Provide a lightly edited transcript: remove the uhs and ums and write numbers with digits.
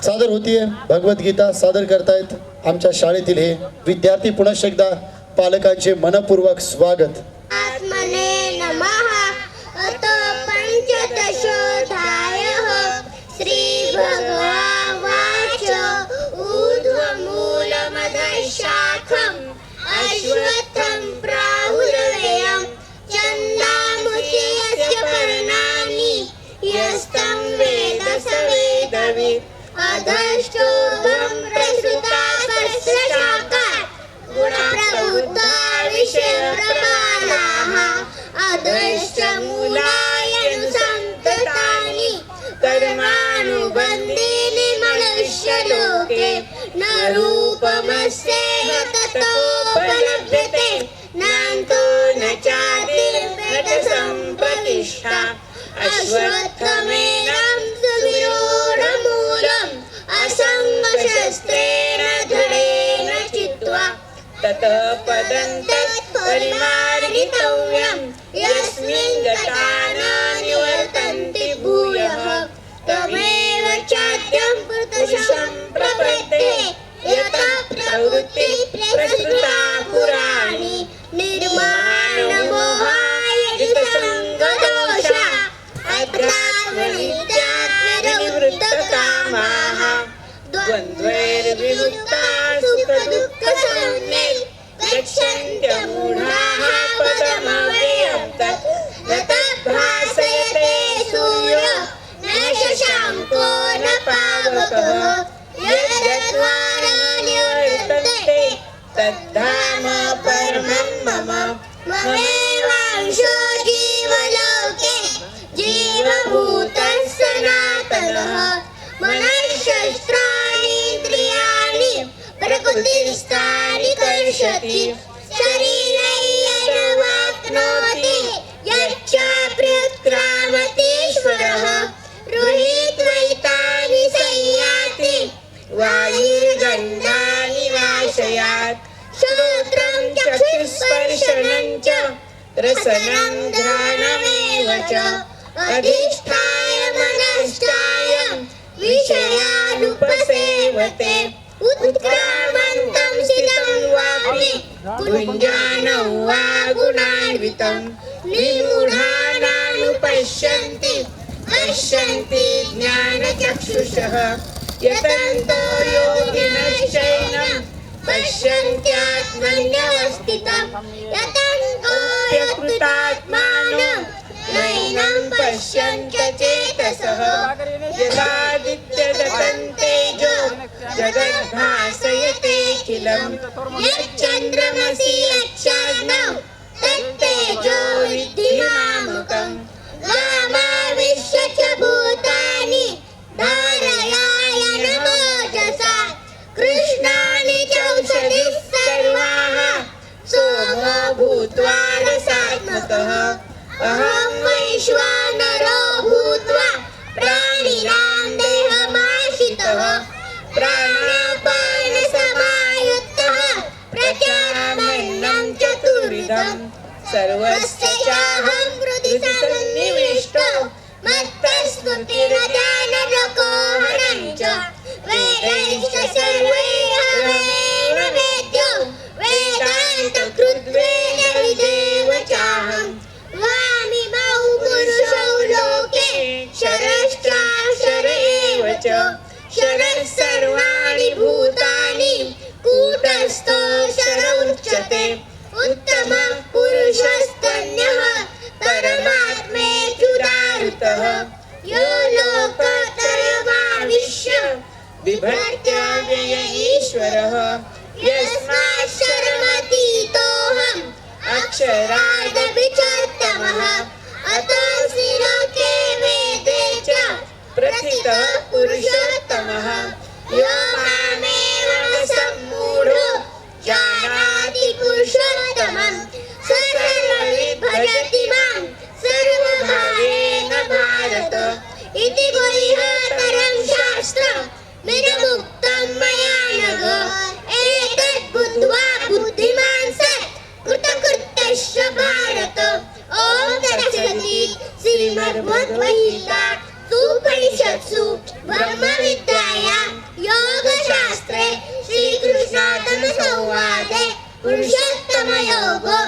सादर होतीये भगवद्गीता सादर करतायत आमच्या शाळेतील हे विद्यार्थी. पुनश्च एकदा पालकांचे मनपूर्वक स्वागत. आत्मने नमः. अतो पंचदशोऽध्यायः. श्री भगवाच ऊर्ध्वमूलमधःशाखम् अश्वत्थं प्राहुरव्ययम् छन्दांसि यस्य पर्णानि यस्तं वेद स वेदवित्. अधश्चोर्ध्वं प्रसृता सहस्रशाखा गुणप्रवृत्ता विषयप्रवालाः. अधश्च मूलान्यनुसन्ततानि कर्मानुबन्धीनि मनुष्यलोके. न रूपमस्येह ततोपलभ्यते नान्तो न चादिर्भटसम्प्रतिष्ठा. अश्वत्थमेनं सुविरूढमूलम् असङ्गशस्त्रेण दृढेन चित्वा. ततः पदं तत्परिमार्गितव्यं यस्मिन् गता न निवर्तन्ते भूयः. तमेव चाद्यं पुरुषं प्रपद्ये यतः प्रवृत्ति प्रसृता पुराणी. निर्माणमोहाय जितसङ्गदोषा अध्यात्मनित्यात्मनिवृत्तकामाः. द्वन्द्वैर्विमुक्ता सुखदुःखसंज्ञैः गच्छन्त्यमूढाः पदमव्ययं तत्. न तद्भासयते सूर्यो न शशाङ्को न पावकः. यद्गत्वा न निवर्तन्ते तद्धाम परमं मम. ममेवांशो जीवलोके जीवभूतः सनातनः. मनःशस्त्राणीन्द्रियाणि प्रकृतिस्थानि कर्षति. शरीरं यदवाप्नोति यच्चाप्युत्क्रामतीश्वरः. गृहीत्वैतानि संयाति वायुर्गन्धानि वाशयात्. श्रोत्रं चक्षुस्पर्शनं च रसनं घ्राणमेव च. अधिष्ठाय मनश्चायं विषयानुपसेवते. उत्क्रामन्तं स्थितं वापि कुञ्जानं वा गुणान्वितं. विमूढानानुपश्यन्ति पश्यन्ति ज्ञानचक्षुषः. यतन्तो योगिनश्चैनं पश्यन्त्यात्मन्यवस्थितं. यतन्तो यकृतात्मानं नैनं पश्यन्त्य चेतसः. यदादित्यगतं तेजो जगद्भासयतेऽखिलं. यच्चन्द्रमसि यच्चाग्नौ तत्तेजो विद्धि मामकम्. वामाविश्य च भूतानि धारयायनमोजसा. कृष्णानि चौषधिः सर्वाः सोमो भूत्वा रसात्मकः. अहं वैश्वानरो भूत्वा प्राणिनां देहमाश्रितः. प्राणापानसमायुक्तः प्रचारमन्नं चतुर्विधं. सर्वस्य चाहं हृदि सन्निविष्टो मत्तस्मृतिर्ज्ञानरकोहरं च. वेदैश्च सर्वैरहमेव वेद्यो वेदान्तकृद्वेदविदेव चाहम्. वामिमौ पुरुषौ लोके शरश्चाक्षर एव च. शरः सर्वाणि भूतानि कूटस्थोऽक्षर उच्यते. उत्तमः पुरुषस्तन्यः परमात्मेत्युदाहृतः. यो लोकत्रयमाविश्य बिभर्त्य व्यय ईश्वरः. यस्माक्षरमतीतोऽहम् अक्षरादपि चोत्तमः. अतोऽस्मि लोके वेदे च प्रथितः पुरुषोत्तमः. यो मामेवं सम्मूढो जानाति पुरुषोत्तमं. स सर्वविद् भजति मां सर्वभावेन भारत. इति गुह्यतरं शास्त्रं विरमुक्तं मया नघ. एतद् बुद्ध्वा बुद्धिमान् सत् कृतकृत्यश्च भारत. ॐ तत्सदिति. श्रीमद्भगवद्गीता उपनिषत्सु ब्रह्मविद्यायां पुरुषोत्तम योगो